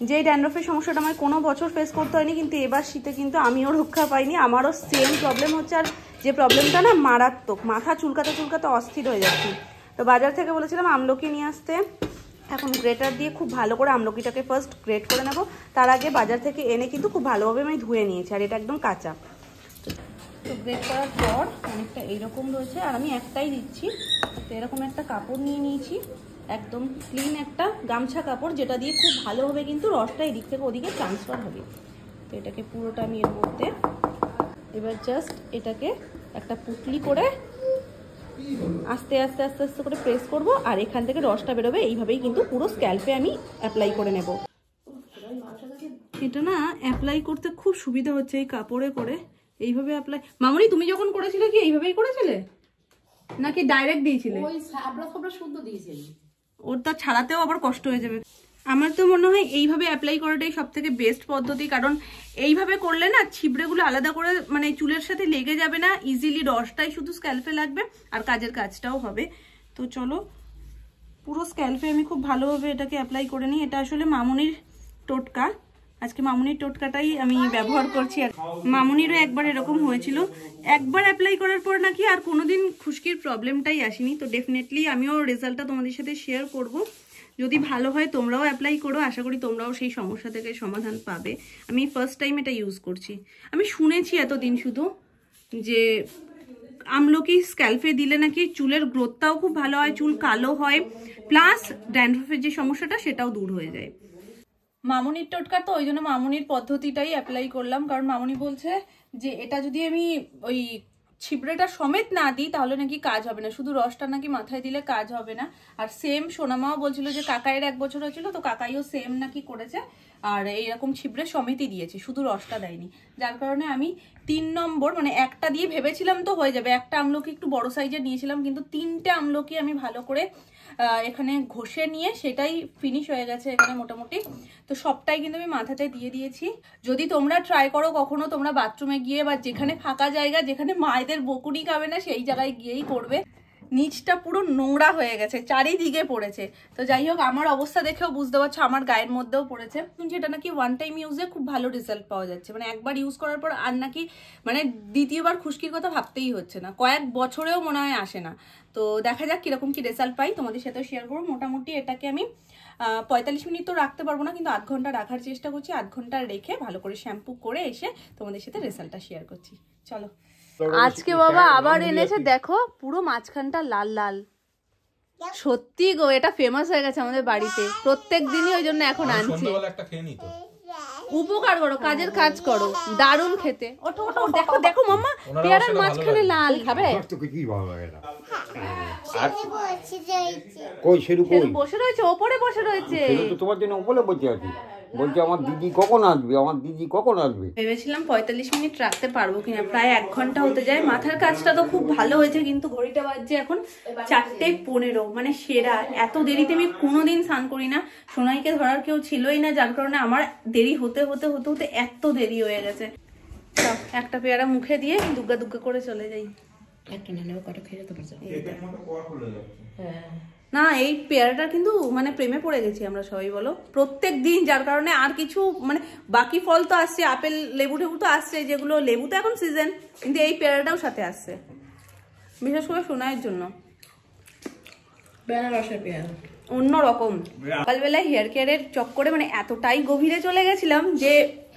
যে ড্যান্ড্রফের সমস্যাটা আমার কোনো বছর ফেস করতে হয়নি, কিন্তু এবার শীতে কিন্তু আমিও রক্ষা পাইনি, আমারও সেম প্রবলেম হচ্ছে। আর যে প্রবলেমটা না মারাত্মক, মাথা চুলকাতে চুলকাতে অস্থির হয়ে যাচ্ছি। তো বাজার থেকে বলেছিলাম আমলকি নিয়ে আসতে, এখন গ্রেটার দিয়ে খুব ভালো করে আমলকিটাকে ফার্স্ট গ্রেট করে নেব। তার আগে বাজার থেকে এনে কিন্তু খুব ভালোভাবে আমি ধুয়ে নিয়েছি, আর এটা একদম কাঁচা। তো গ্রেট করার পর অনেকটা এইরকম রয়েছে, আর আমি একটাই দিচ্ছি। তো এরকম একটা কাপড় নিয়ে নিয়েছি, একদম ক্লিন একটা গামছা কাপড়, যেটা দিয়ে খুব ভালোভাবে কিন্তু রসটা এদিক থেকে ওদিকে ট্রান্সফার হবে। তো এটাকে পুরোটা আমি এর মধ্যে এবার জাস্ট এটাকে একটা পুটলি করে আস্তে আস্তে আস্তে আস্তে করে প্রেস করব, আর এখান থেকে রসটা বেরোবে। এইভাবেই কিন্তু পুরো স্ক্যাল্পে আমি অ্যাপ্লাই করে নেব। এটা না অ্যাপ্লাই করতে খুব সুবিধা হচ্ছে এই কাপড়ে করে এইভাবে অ্যাপ্লাই। মামনি তুমি যখন করেছিলে কি এইভাবেই করেছিলে নাকি ডাইরেক্ট দিয়েছিলে? ওই সাবড়া সাবড়া শুদ্ধ দিয়েছিলি, ওটা ছাড়াতেও আবার কষ্ট হয়ে যাবে। আমার তো মনে হয় এইভাবে অ্যাপ্লাই করাটাই সব থেকে বেস্ট পদ্ধতি, কারণ এইভাবে করলে না ছিবড়েগুলো আলাদা করে মানে চুলের সাথে লেগে যাবে না, ইজিলি রসটাই শুধু স্ক্যাল্পে লাগবে আর কাজের কাজটাও হবে। তো চলো পুরো স্ক্যাল্পে আমি খুব ভালোভাবে এটাকে অ্যাপ্লাই করে নিই। এটা আসলে মামুনির টোটকা, আজকে মামুনির টোটকাটাই আমি ব্যবহার করছি। আর মামুনিরও একবার এরকম হয়েছিল, একবার অ্যাপ্লাই করার পর নাকি আর কোনোদিন খুশকির প্রবলেমটাই আসেনি। তো ডেফিনেটলি আমিও রেজাল্টটা তোমাদের সাথে শেয়ার করব। যদি ভালো হয় তোমরাও অ্যাপ্লাই করো, আশা করি তোমরাও সেই সমস্যা থেকে সমাধান পাবে। আমি ফার্স্ট টাইম এটা ইউজ করছি। আমি শুনেছি এতদিন শুধু যে আমলকি স্ক্যাল্পে দিলে নাকি চুলের গ্রোথটাও খুব ভালো হয়, চুল কালো হয়, প্লাস ড্যান্ড্রফের যে সমস্যাটা সেটাও দূর হয়ে যায়। মামুনির টোটকা, তো ওই জন্য মামুনির পদ্ধতিটাই অ্যাপ্লাই করলাম, কারণ মামুনি বলছে যে এটা যদি আমি ওই ছিবড়েটা সমেত না দিই তাহলে নাকি কাজ হবে না, শুধু রসটা নাকি মাথায় দিলে কাজ হবে না। আর সেম সোনামাও বলছিল যে কাকাইয়ের 1 বছর হয়েছিল, তো কাকাইও সেম নাকি করেছে, আর এইরকম ছিবড়ে সমেতই দিয়েছি, শুধু রসটা দেয়নি। যার কারণে আমি 3 নম্বর মানে একটা দিয়ে ভেবেছিলাম তো হয়ে যাবে, একটা আমলকি একটু বড় সাইজের নিয়েছিলাম, কিন্তু 3টে আমলকি আমি ভালো করে এখানে ঘষে নিয়ে সেটাই ফিনিশ হয়ে গেছে এখানে মোটামুটি। তো সবটাই কিন্তু আমি মাথাতে দিয়ে দিয়েছি। যদি তোমরা ট্রাই করো কখনো, তোমরা বাথরুমে গিয়ে বা যেখানে ফাঁকা জায়গা, যেখানে মায়েদের বকুনি খাবে না সেই জায়গায় গিয়েই করবে। নিচটা পুরো নোংরা হয়ে গেছে, চারিদিকে পড়েছে। তো যাই হোক, আমার অবস্থা দেখেও বুঝতে পারছো আমার গায়ের মধ্যেও পড়েছে। কিন্তু এটা নাকি 1 টাইম ইউজে খুব ভালো রেজাল্ট পাওয়া যাচ্ছে, মানে একবার ইউজ করার পর আর নাকি মানে দ্বিতীয়বার খুশকির কথা ভাবতেই হচ্ছে না, কয়েক বছরেও মনে হয় আসে না। তো দেখা যাক কিরকম কি রেজাল্ট পাই, তোমাদের সাথেও শেয়ার করবো। মোটামুটি এটাকে আমি 45 মিনিট তো রাখতে পারবো না, কিন্তু আধ ঘন্টা রাখার চেষ্টা করছি। আধ ঘন্টা রেখে ভালো করে শ্যাম্পু করে এসে তোমাদের সাথে রেজাল্টটা শেয়ার করছি। চলো। আজকে বাবা আবার এনেছে, দেখো পুরো মাঝখানটা লাল লাল। সত্যি গো, এটা ফেমাস হয়ে গেছে আমাদের বাড়িতে, প্রত্যেক দিনই ওই জন্য এখন আনছি। উপকার করো, কাজের কাজ করো, দারুণ খেতে। ওঠো ওঠো, দেখো দেখো মাম্মা, পেয়ারার মাঝখানে লাল। খাবে? বসে রয়েছে, ওপরে বসে রয়েছে। তোমার জন্য ওপরে বসে আছি, বলছি আমার দিদি কখন আসবে, আমার দিদি কখন আসবে। ভেবেছিলাম 45 মিনিট রাখতে পারবো কিনা, প্রায় 1 ঘন্টা হতে যায়। মাথার কাজটা তো খুব ভালো হয়েছে, কিন্তু ঘড়িটা বাজছে এখন 4:15, মানে সেরা। এত দেরিতে আমি কোনোদিন স্নান করি না, সোনাইকে ধরার কেউ ছিলই না, যার কারণে আমার দেরি হতে হতে হতে হতে এত দেরি হয়ে গেছে। একটা পেয়ারা মুখে দিয়ে দুগ্গা দুগ্গা করে চলে যাই। একটা না নেবে কটা খেয়ে যেতে পারছো? হ্যাঁ না, এই পেয়ারাটা কিন্তু মানে প্রেমে পড়ে গেছি আমরা সবাই, বলো, প্রত্যেক দিন। যার কারণে আর কিছু মানে বাকি ফল তো আসছে, আপেল লেবু টেবু তো আসছে, যেগুলো লেবু তো এখন সিজন, কিন্তু এই পেয়ারাটাও সাথে আসছে, বিশেষ করে সোনাইয়ের জন্য। বেনারসের পেয়ারা অন্যরকম। সকালবেলায় হেয়ার কেয়ারের চক্করে মানে এতটাই গভীরে চলে গেছিলাম যে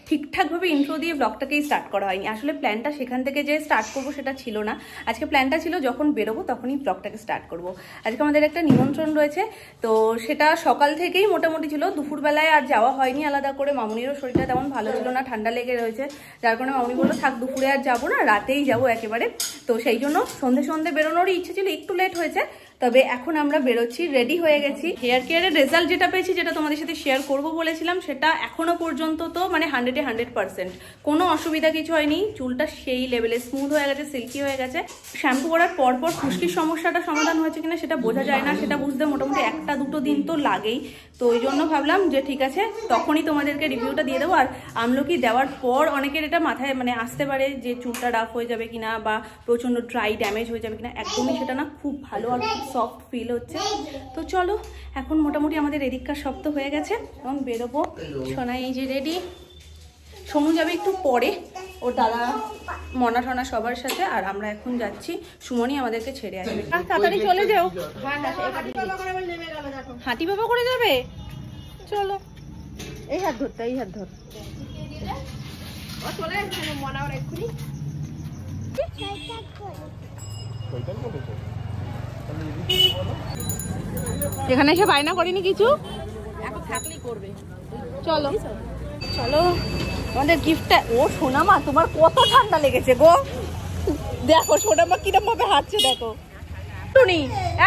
ঠিকঠাকভাবে ইন্ট্রো দিয়ে ব্লগটাকেই স্টার্ট করা হয়নি। আসলে প্ল্যানটা সেখান থেকে যে স্টার্ট করবো সেটা ছিল না, আজকে প্ল্যানটা ছিল যখন বেরোবো তখনই ব্লগটাকে স্টার্ট করব। আজকে আমাদের একটা নিমন্ত্রণ রয়েছে, তো সেটা সকাল থেকেই মোটামুটি ছিল, দুপুরবেলায় আর যাওয়া হয়নি আলাদা করে। মামুনিরও শরীরটা তেমন ভালো ছিল না, ঠান্ডা লেগে রয়েছে, যার কারণে মামুনি বললো থাক দুপুরে আর যাবো না, রাতেই যাবো একেবারে। তো সেই জন্য সন্ধে সন্ধে বেরোনোরই ইচ্ছে ছিল, একটু লেট হয়েছে, তবে এখন আমরা বেরোচ্ছি, রেডি হয়ে গেছি। হেয়ার কেয়ারের রেজাল্ট যেটা পেয়েছি, যেটা তোমাদের সাথে শেয়ার করব বলেছিলাম, সেটা এখনো পর্যন্ত তো মানে 100% কোনো অসুবিধা কিছু হয়নি। চুলটা সেই লেভেলে স্মুথ হয়ে গেছে, সিল্কি হয়ে গেছে। শ্যাম্পু করার পরপর খুশকির সমস্যাটা সমাধান হয়েছে কিনা সেটা বোঝা যায় না, সেটা বুঝতে মোটামুটি 1-2 দিন তো লাগেই। তো ওই জন্য ভাবলাম যে ঠিক আছে তখনই তোমাদেরকে রিভিউটা দিয়ে দেবো। আর আমলকি দেওয়ার পর অনেকের এটা মাথায় মানে আসতে পারে যে চুলটা রাফ হয়ে যাবে কিনা বা প্রচণ্ড ড্রাই ড্যামেজ হয়ে যাবে কিনা, একদমই সেটা না, খুব ভালো আর খুব সফট ফিল হচ্ছে। তো চলো এখন মোটামুটি আমাদের এদিককার সব তো হয়ে গেছে, এখন বেরোবো। সোনা এই যে রেডি, সোনু যাবে একটু পরে ওর দাদা মনা টনা সবার সাথে, আর আমরা এখন যাচ্ছি, সুমনি আমাদেরকে ছেড়ে আসবে। তাড়াতাড়ি চলে যাও। হাঁটি বাবা করে যাবে, চলো। এই হাত ধরতে, এই হাত ধর। এখানে এসে বায়না করিনি কিছু, এখন থাকলেই করবে। চলো চলো আমাদের গিফটটা। ও সোনামা তোমার কত ঠান্ডা লেগেছে গো, দেখো সোনামা কিরম ভাবে হাঁটছে দেখো। টুনি,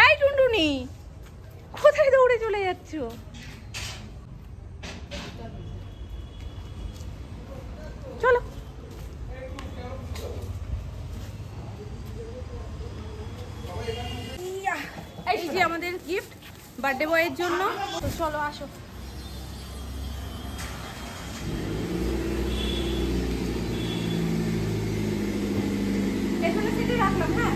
এই টুনটুনি কোথায় দৌড়ে চলে যাচ্ছ? চলো এই যে আমাদের গিফট বার্থডে বয়ের জন্য। তো চলো আসো। পেছনের সিটে রাখলাম। হ্যাঁ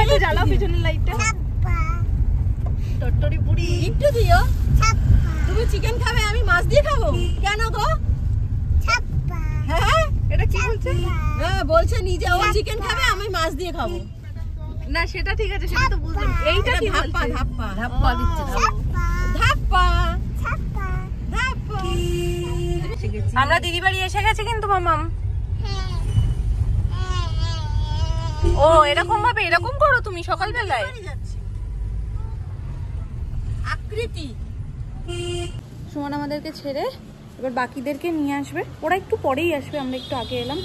একটু জ্বালাও পেছনের লাইটটা। টট্টরি পুরি একটু দিও। তুমি চিকেন খাবে, আমি মাছ দিয়ে খাবো। কেন গো? হ্যাঁ এটা কি বলছে? হ্যাঁ বলছে নিজে ও চিকেন খাবে, আমি মাছ দিয়ে খাবো। না সেটা ঠিক আছে, সেটা তো বুঝলাম। এইটা কি ধাপ্পা? ধাপ্পা ধাপ্পা দিচ্ছে, ধাপ্পা ধাপ্পা ধাপ্পা। আমরা দিদি বাড়ি এসে গেছি কিন্তু মামাম। ও এরকম ভাবে এরকম করো তুমি সকালবেলায় আকৃতি। সুমন আমাদেরকে ছেড়ে এবার বাকিদেরকে নিয়ে আসবে, ওরা একটু পরেই আসবে, আমরা একটু আগে এলাম।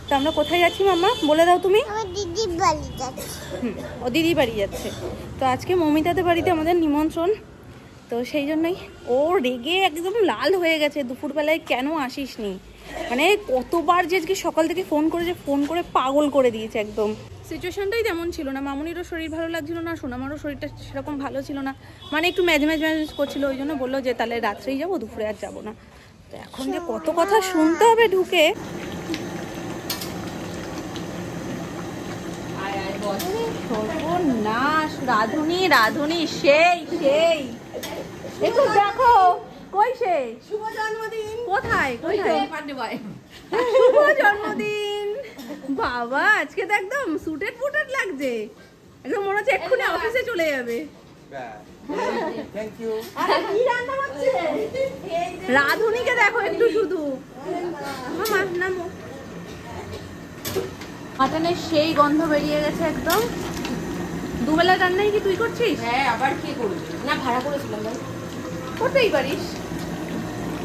তো আমরা কোথায় যাচ্ছি মামা বলে দাও তুমি? দিদি বাড়ি যাচ্ছি। ও দিদি বাড়ি যাচ্ছে। তো আজকে মমিতাদের বাড়িতে আমাদের নিমন্ত্রণ, তো সেই জন্যই ও রেগে একদম লাল হয়ে গেছে। দুপুরবেলায় কেন আসিসনি, মানে কতবার যে আজকে সকাল থেকে ফোন করে পাগল করে দিয়েছে একদম। সিচুয়েশনটাই তেমন ছিল না, মামুনিরও শরীর ভালো লাগছিল না, সোনামারও শরীরটা সেরকম ভালো ছিল না, মানে একটু ম্যাজ করছিল। ওই জন্য বললো যে তাহলে রাত্রেই যাবো, দুপুরে আর যাবো না। তো এখন যে কত কথা শুনতে হবে ঢুকে। সর্বনাশ, রাধুনি রাধুনি সেই সেই একটু দেখো কই সে? শুভ জন্মদিন। কোথায় কোথায়? শুভ জন্মদিন বাবা, আজকে তো একদম সুটেড ফুটেড লাগছে, একদম মনে হচ্ছে এক্ষুনি অফিসে চলে যাবে। রাধুনিকে দেখো একটু শুধু। মামা নামো। মাটনের সেই গন্ধ বেরিয়ে গেছে একদম। দুবেলা রান্নাই কি তুই করছিস? হ্যাঁ আবার কি করবি? না ভাড়া করেছিলাম ভাই। করতেই পারিস,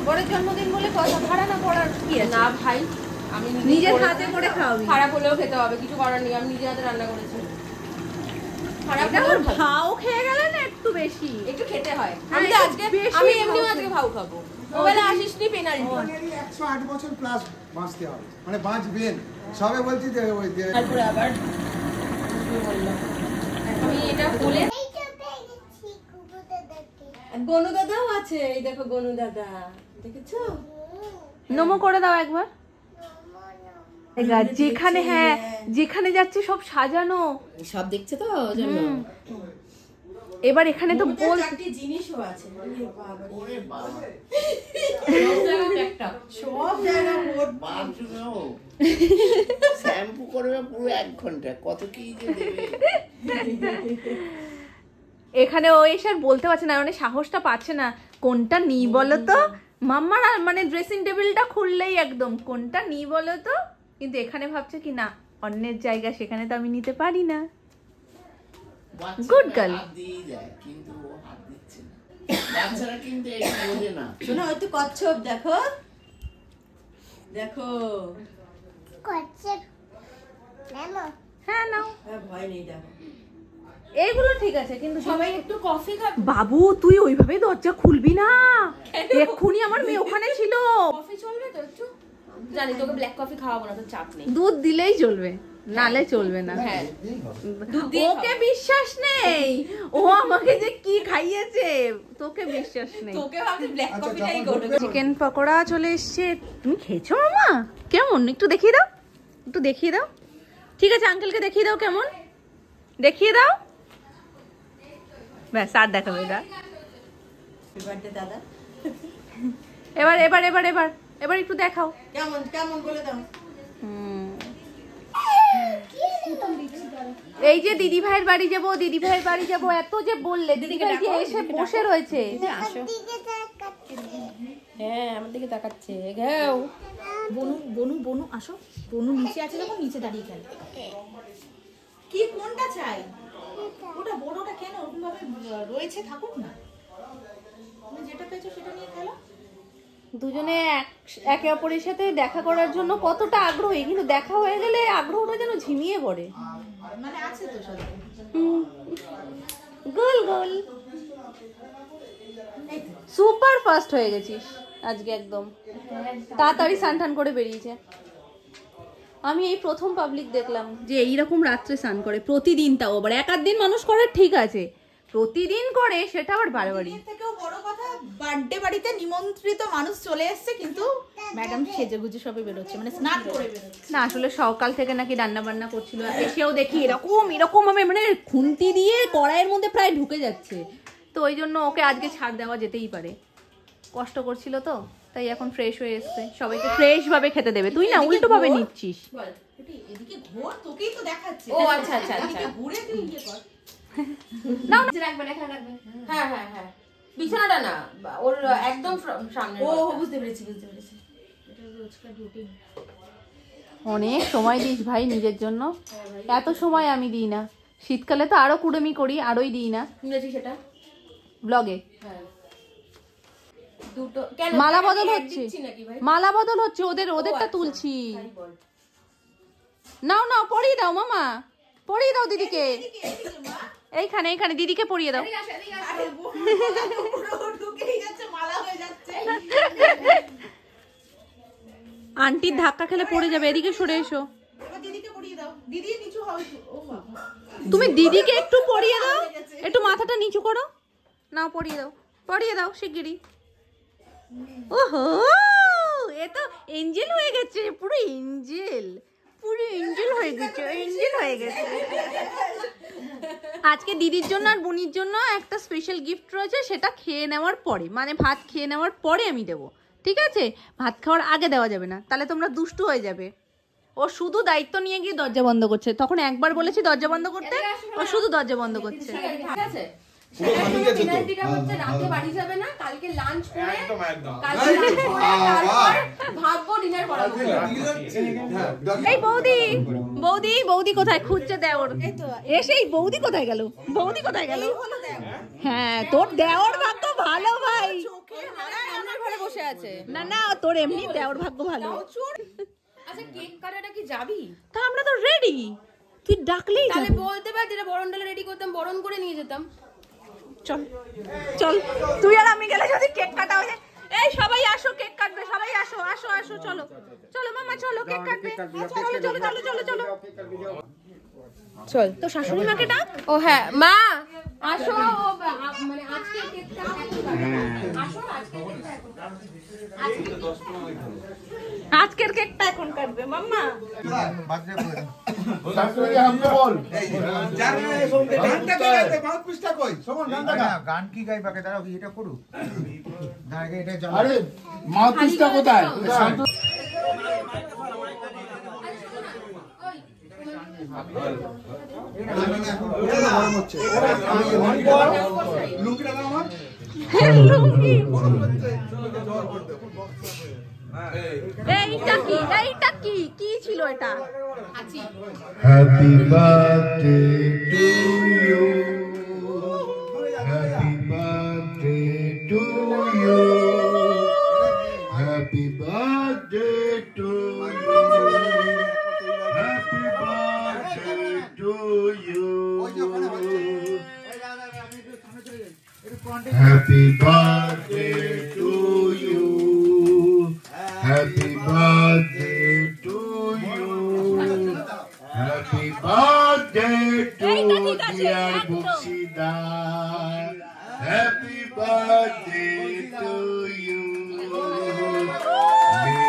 বড়ের জন্মদিন বলে কথা, ভাড়া না করার কি আছে? না ভাই আমি নিজের হাতে করে খাওয়াবি। খারাপ হলেও খেতে হবে, কিছু করার নেই, আমি নিজে হাতে রান্না করেছি। খারাপ হলেও ভাও খেয়ে গেলে না একটু বেশি, একটু খেতে হয়। হ্যাঁ, আমি তো আজকে আমি এমনিও আজকে ভাও খাবো। ওবেলা আসিসনি পেনাল্টি। 108 বছর প্লাস বাঁচতে হবে, মানে বাঁচবেন সবে বলছি যে ওই যে তারপরে আবার বললাম আমি এটা বলে গনু দাদাও আছে। এই দেখো গনু দাদা, দেখেছো? নমো করে দাও একবার। যেখানে হ্যাঁ যেখানে যাচ্ছে সব সাজানো, সব দেখছে তো জন্য। এবার এখানে তো বল চারটি জিনিসও আছে। শ্যাম্পু করবে পুরো 1 ঘন্টা, কত কি যে দেবে। এখানে ও এসে আর বলতে পারছে না, মানে সাহসটা পাচ্ছে না কোনটা নিই বলো তো। মাম্মার মানে ড্রেসিং টেবিলটা খুললেই একদম কোনটা নিই বলো তো, কিন্তু এখানে ভাবছে কি না অন্যের জায়গা, সেখানে তো আমি নিতে পারি না। Good girl. হাত দিয়ে যায় কিন্তু ও হাত দিচ্ছে না। বাচ্চারা কিন্তু এটা বোঝে না। শোনো ওই তো কচ্ছপ, দেখো দেখো কচ্ছপ নামো। হ্যাঁ নাও, ভয় নেই। দেখো এইগুলো ঠিক আছে, কিন্তু সবাই একটু কফি খাবে। বাবু তুই ওইভাবে দরজা খুলবি না, এক্ষুনি আমার মেয়ে ওখানে ছিল। কফি চলবে তো একটু? জানি তোকে ব্ল্যাক কফি খাওয়াবো না, তো চাপ নেই। দুধ দিলেই চলবে। নালে চলবে না। হ্যাঁ ওকে বিশ্বাস নেই, ও আমাকে যে কি খাইয়েছে তোকে বিশ্বাস নেই। তোকে ভাবছি ব্ল্যাক কফিটাই করবে। চিকেন পকোড়া চলে এসছে, তুমি খেয়েছো মামা? কেমন একটু দেখিয়ে দাও, একটু দেখিয়ে দাও। ঠিক আছে আঙ্কেলকে দেখিয়ে দাও, কেমন দেখিয়ে দাও। ব্যাস আর দেখাবে এটা। দাদা এবার এবার এবার এবার এবার একটু দেখাও কেমন কেমন বলে দাও। এই যে দিদি ভাইয়ের বাড়ি যাবো, দিদি ভাইয়ের বাড়ি যাবো এত যে বললে, দিদি ভাই যে এসে বসে রয়েছে। হ্যাঁ আমার দিকে তাকাচ্ছে। ঘেউ বনু বনু বনু আসো, বনু নিচে আছে যখন নিচে দাঁড়িয়ে খেলে। কি কোনটা চাই? ওটা বড়টা কেন ওরকম ভাবে রয়েছে, থাকুক না, তুমি যেটা পেয়েছো সেটা নিয়ে খেলো। দুজনে একে অপরের সাথে দেখা করার জন্য কতটা আগ্রহী, কিন্তু দেখা হয়ে গেলে আগ্রহটা যেন ঝিমিয়ে পড়ে। মানে আছে তো সাথে গোল গোল সুপার ফাস্ট হয়ে গেছিস আজকে, একদম তাড়াতাড়ি স্নান টান করে বেরিয়েছে। আমি এই প্রথম পাবলিক দেখলাম যে এইরকম রাত্রে স্নান করে প্রতিদিন, তাও আবার এক আধ দিন মানুষ করে ঠিক আছে, প্রতিদিন করে সেটা আবার বাড়াবাড়ি। এর থেকেও বড় কথা, বার্থডে বাড়িতে নিমন্ত্রিত মানুষ চলে এসেছে কিন্তু ম্যাডাম সেজেগুজে সবে বেরোচ্ছে, মানে স্নান করে বেরোচ্ছে। না আসলে সকাল থেকে নাকি রান্না বান্না করছিল, এসেও দেখি এরকম এরকম ভাবে মানে খুন্তি দিয়ে কড়াইয়ের মধ্যে প্রায় ঢুকে যাচ্ছে, তো ওই জন্য ওকে আজকে ছাড় দেওয়া যেতেই পারে, কষ্ট করছিল তো, তাই এখন ফ্রেশ হয়ে এসছে, সবাইকে ফ্রেশ ভাবে খেতে দেবে। তুই না উল্টো ভাবে নিচ্ছিস। এদিকে ঘোর, তোকেই তো দেখাচ্ছে। ও আচ্ছা আচ্ছা আচ্ছা, এদিকে ঘুরে তুই ইয়ে কর। না রাখবেন এখানে রাখবেন। হ্যাঁ হ্যাঁ হ্যাঁ, বিছানাটা না ওর একদম সামনে। ও বুঝতে পেরেছি বুঝতে পেরেছি, এটা রোজকার রুটিন। অনেক সময় দিস ভাই নিজের জন্য, এত সময় আমি দিই না, শীতকালে তো আরো কুড়েমি করি, আরোই দিই না শুনেছি সেটা ব্লগে। হ্যাঁ দুটো কেন মালা বদল হচ্ছে, নাকি ভাই? মালা বদল হচ্ছে, ওদেরটা তুলছি। নাও নাও পরিয়ে দাও মামা, পরিয়ে দাও দিদিকে, এইখানে এইখানে দিদিকে পরিয়ে দাও। আন্টির ধাক্কা খেলে পড়ে যাবে, এদিকে সরে এসো। তুমি দিদিকে একটু পরিয়ে দাও, একটু মাথাটা নিচু করো, নাও পরিয়ে দাও শিগগিরই। ওহো এ তো এঞ্জেল হয়ে গেছে, পুরো এঞ্জেল হয়ে গেছে, এঞ্জেল হয়ে গেছে। আজকে দিদির জন্য আর বোনির জন্য একটা স্পেশাল গিফট রয়েছে, সেটা খেয়ে নেওয়ার পরে, মানে ভাত খেয়ে নেওয়ার পরে আমি দেবো, ঠিক আছে? ভাত খাওয়ার আগে দেওয়া যাবে না, তাহলে তোমরা দুষ্টু হয়ে যাবে। ও শুধু দায়িত্ব নিয়ে গিয়ে দরজা বন্ধ করছে, তখন একবার বলেছি দরজা বন্ধ করতে, ও শুধু দরজা বন্ধ করছে। ঠিক আছে ডিনারটা হচ্ছে রাতে বাড়ি যাবে না, কালকে লাঞ্চ করে একদম কালকে লাঞ্চ করে তারপর ভাববো ডিনার করাবো। এই বৌদি কোথায় খুঁজছে দেওর? এসেই বৌদি কোথায় গেল? হ্যাঁ তোর দেওর ভাগ্য ভালো ভাই, আমার ঘরে বসে আছে। না তোর এমনি দেওর ভাগ্য ভালো। আচ্ছা কেক কাটাটা কি যাবি? তা আমরা তো রেডি, তুই ডাকলেই তাহলে যাবো। বলতে পারতি, এটা বরণ ডালে রেডি করতাম, বরণ করে নিয়ে যেতাম। চল তুই আর আমি গেলে যদি কেক কাটা হয়ে যায়। এই সবাই আসো, কেক কাটবে, সবাই আসো চলো মামা, চলো কেক কাটবে, চলো চল। তো শাশুড়ি মাকে ডাক। ও হ্যাঁ মা আসো, মানে আজকে কেকটা আসো, আজকের কেকটা এখন কাটবে মাম্মা। গান কি গাইবাকে দাঁড়াও, এটা করুক। আরে মাউথপিসটা কোথায়? এইটা কি ছিল এটা? Happy birthday to you. Happy birthday to you. Happy birthday to you. Happy birthday to you. Happy birthday to you. Happy birthday to you. Happy dear Buksida. Happy birthday to you. May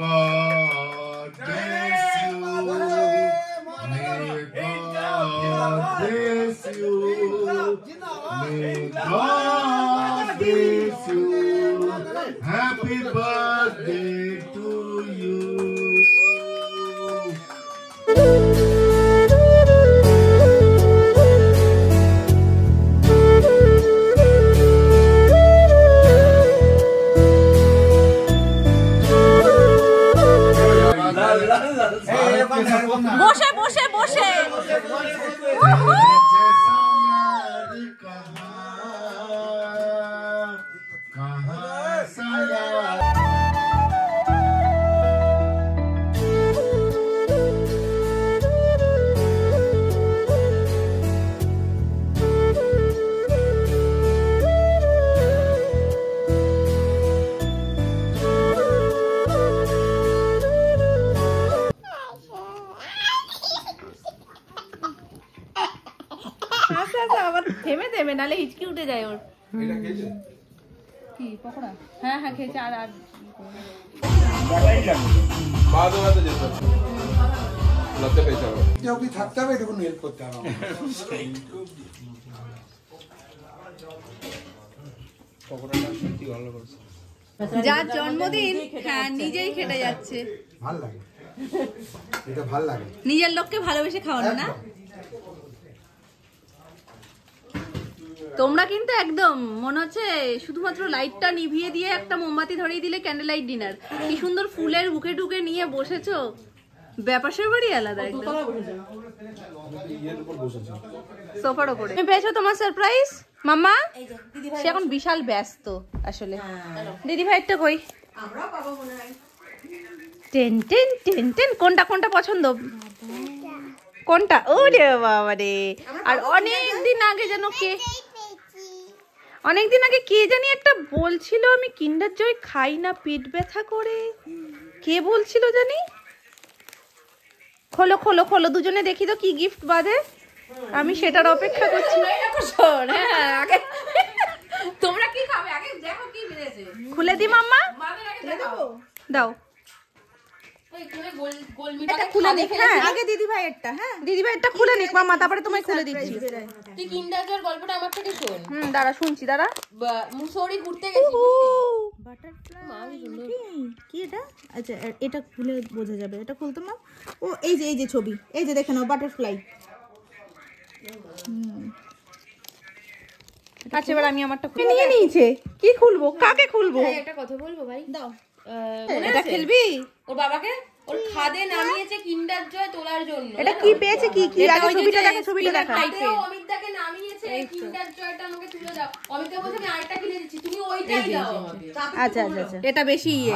God bless you. May God bless you. May God bless you. Happy birthday to you. বসে বসে বসে আবার থেমে দেবে, নাহলে হিচকি উঠে যায় ওর। কি পকোড়া? হ্যাঁ হ্যাঁ খেয়েছে। আর থাকতে হবে, এটুকু হেল্প করতে হবে। যার জন্মদিন হ্যাঁ নিজেই খেটে যাচ্ছে। ভাল লাগে, এটা ভাল লাগে, নিজের লোককে ভালোবেসে খাওয়ানো না। তোমরা কিন্তু একদম মনে হচ্ছে শুধুমাত্র লাইটটা নিভিয়ে দিয়ে একটা মোমবাতি ধরিয়ে দিলে ক্যান্ডেল লাইট ডিনার। কি সুন্দর ফুলের বুকে টুকে নিয়ে বসেছো, ব্যাপারটাই বাড়ি আলাদা একদম। সোফার উপরে পেয়েছো তোমার সারপ্রাইজ মাম্মা। সে এখন বিশাল ব্যস্ত আসলে। দিদি ভাইয়েরটা কই? Ten ten ten ten. কোনটা কোনটা পছন্দ? কোনটা? ওরে বাবা রে। আর অনেকদিন আগে যেন অনেকদিন আগে কে জানি একটা বলছিল আমি কিন্ডার জয় খাই না, পেট ব্যথা করে। কে বলছিল জানি? খোলো খোলো খোলো, দুজনে দেখি তো কি গিফট বাঁধে। আমি সেটার অপেক্ষা করছি। তোমরা কি খাবে আগে দেখো কি বেঁধেছে। খুলে দি মাম্মা, দাও। এটা খুলে নিক। হ্যাঁ আগে দিদি ভাইয়েরটা। হ্যাঁ দিদি ভাইয়েরটা খুলে নিক মাম্মা, তারপরে তোমায় খুলে দিচ্ছি। তুই কিন্ডার জয়ের গল্পটা আমার থেকে শোন। দাঁড়া শুনছি, দাঁড়া। মুসৌরি ঘুরতে গেছি। কি এটা? আচ্ছা এটা খুলে বোঝা যাবে। এটা খুলতো না। ও এই যে ছবি, এই যে দেখে নাও বাটারফ্লাই। আচ্ছা এবার আমি আমারটা খুলে নিয়ে নিয়েছে। কি খুলবো? কাকে খুলবো? একটা কথা বলবো ভাই? দাও। এটা খেলবি? ওর বাবাকে ওর খাদে নামিয়েছে কিন্ডার জয় তোলার জন্য। এটা কি পেয়েছে? কি কি আগে ছবিটা দেখা, ছবিটা দেখা। খাদেও অমিতদাকে নামিয়েছে কিন্ডার জয়টা আমাকে তুলে দাও। অমিতদা বলছে আমি আরেকটা কিনে দিচ্ছি, তুমি ওইটাই দাও আমাকে। আচ্ছা আচ্ছা আচ্ছা, এটা বেশি ইয়ে।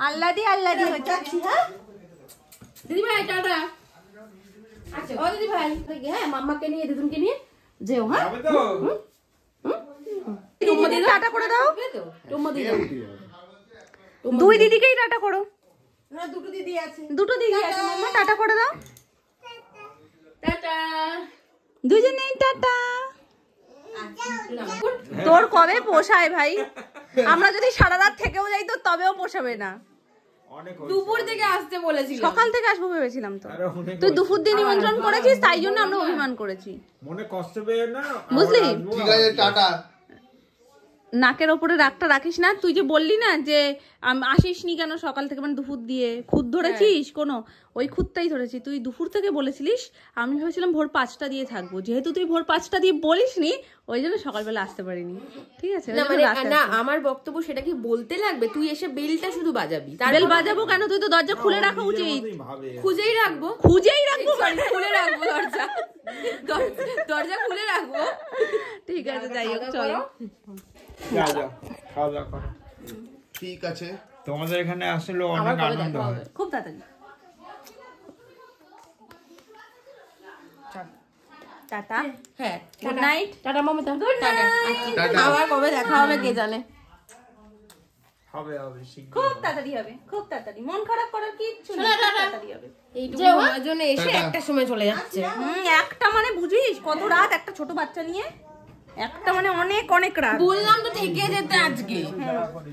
আল্লাদি আল্লাদি যাচ্ছি। হ্যাঁ দিদি ভাই টাটা। আচ্ছা ও দিদি ভাই, হ্যাঁ মাম্মাকে নিয়ে দিদুনকে নিয়ে যেও। হ্যাঁ টাটা করে দাও। টুম্মা দিদি দুই দিদিকেই টাটা করো। দুটো দিদি আছে। দুটো দিদি আছে মাম্মা, টাটা করে দাও। টাটা। দুজনেই টাটা। তোর কবে পোষায় ভাই? আমরা যদি সারা রাত থেকেও যাই তো তবেও পোষাবে না। দুপুর থেকে আসতে বলেছিল। সকাল থেকে আসবো ভেবেছিলাম তো। তুই দুপুর দিয়ে নিমন্ত্রণ করেছিস, তাই জন্য আমরা অভিমান করেছি। মনে কষ্ট পেয়ে না, বুঝলি? ঠিক আছে, টাটা। নাকের ওপরে রাগটা রাখিস না। তুই যে বললি না যে আসিস নি কেন সকাল থেকে, মানে দুপুর দিয়ে খুদ ধরেছিস কোনো, ওই খুদটাই ধরেছি। তুই দুপুর থেকে বলেছিলিস, আমি ভেবেছিলাম ভোর 5টা দিয়ে থাকবো। যেহেতু তুই ভোর 5টা দিয়ে বলিস নি, ওই জন্য সকালবেলা আসতে পারিনি। ঠিক আছে না মানে না, আমার বক্তব্য সেটা কি বলতে লাগবে? তুই এসে বেলটা শুধু বাজাবি। বেল বাজাবো কেন? তুই তো দরজা খুলে রাখা উচিত। খুঁজেই রাখবো। খুঁজেই রাখবো, খুলে রাখবো দরজা। দরজা খুলে রাখবো। ঠিক আছে, যাই হোক চলো। খাওয়া দাওয়া করো। ঠিক আছে, তোমাদের এখানে আসলে অনেক আনন্দ হয়। খুব তাড়াতাড়ি। টাটা। হ্যাঁ good night. Tata Mamata. Good night. Tata. আবার কবে দেখা হবে কে জানে। খুব তাড়াতাড়ি হবে, খুব তাড়াতাড়ি। মন খারাপ করার কিচ্ছু নেই, তাড়াতাড়ি হবে। এইটুকু আমার জন্য এসে একটা সময় চলে যাচ্ছে। একটা মানে বুঝিস কত রাত একটা ছোট বাচ্চা নিয়ে, একটা মানে অনেক অনেক রাত। বললাম তো থেকে যেতে আজকে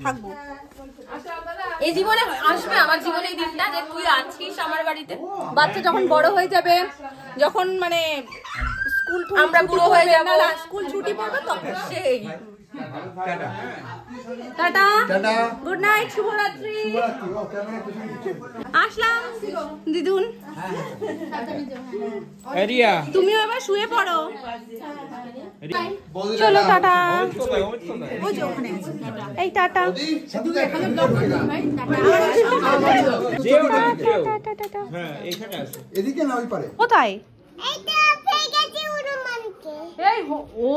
থাকবো। এই জীবনে আসবে, আমার জীবনে এই দিনটা যে তুই আছিস আমার বাড়িতে। বাচ্চা যখন বড় হয়ে যাবে, যখন মানে স্কুল আমরা বুড়ো হয়ে যাব, স্কুল ছুটি পড়বে তখন সেই টাটা, টাটা, গুড নাইট, শুভরাত্রি। আসলাম দিদুন, তুমিও এবার শুয়ে পড়ো। চলো টাটা। এই টাটা। এদিকে না ওই পারে। কোথায়? এইটা পেয়ে গেছি হনুমানকে। এই ও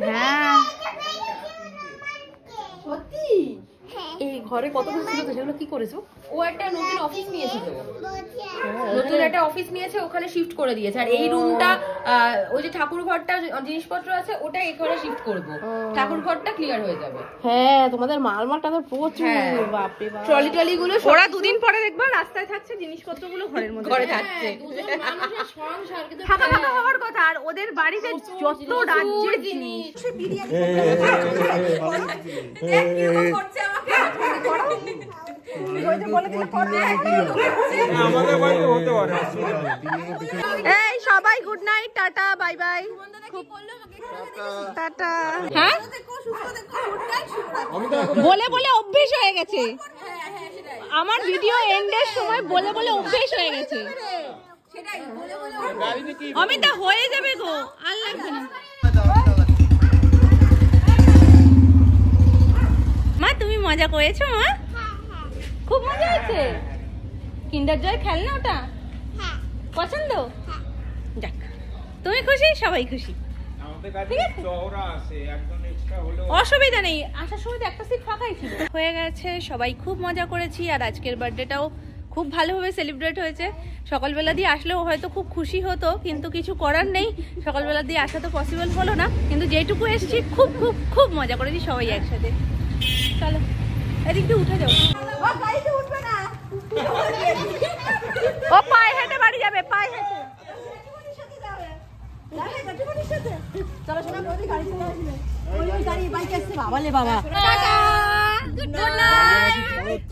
হ্যাঁ, সত্যি এই ঘরে কত কিছু ছিল তো, সেগুলো কি করেছো? ও একটা নতুন অফিস নিয়েছিল, নতুন একটা অফিস নিয়েছে, ওখানে শিফট করে দিয়েছে। আর এই রুমটা ওই যে ঠাকুর ঘরটা জিনিসপত্র আছে ওটা এখানে শিফট করবো, ঠাকুর ঘরটা ক্লিয়ার হয়ে যাবে। হ্যাঁ তোমাদের মালমাটা তো প্রচুর, বাপরে বাপ। ট্রলি ট্রলি গুলো ওরা দুদিন পরে দেখবা রাস্তায় থাকছে, জিনিসপত্রগুলো ঘরের মধ্যে ঘরে থাকছে। ফাঁকা ফাঁকা হওয়ার কথা। আর ওদের বাড়িতে যত রাজ্যের জিনিস, এই সবাই good night, tata, bye bye, tata. হ্যাঁ বলে বলে অভ্যেস হয়ে গেছে আমার, ভিডিও এন্ডের সময় বলে বলে অভ্যেস হয়ে গেছে। অমিতা হয়ে যাবে গো, আর লাগবে না। মা তুমি মজা করেছো? মা খুব মজা হয়েছে। কিন্ডার জয় খেলনা ওটা পছন্দ? যাক, তুমি খুশি, সবাই খুশি, ঠিক আছে, অসুবিধা নেই। আসার সময় তো একটা সিট ফাঁকাই ছিল। হয়ে গেছে, সবাই খুব মজা করেছি। আর আজকের বার্থডেটাও খুব ভালোভাবে সেলিব্রেট হয়েছে। সকালবেলা দিয়ে আসলেও হয়তো খুব খুশি হতো, কিন্তু কিছু করার নেই, সকালবেলা দিয়ে আসা তো পসিবল হলো না। কিন্তু যেটুকু এসেছি খুব খুব খুব মজা করেছি সবাই একসাথে। চলো এদিক দিয়ে উঠে যাও। ও পায়ে হেঁটে বাড়ি যাবে, পায়ে হেঁটে। চলো শোনা, গাড়ি চলে আসবে, ওই গাড়ি বাইক আসছে। বাবা লে বাবা, টাটা, গুড নাইট।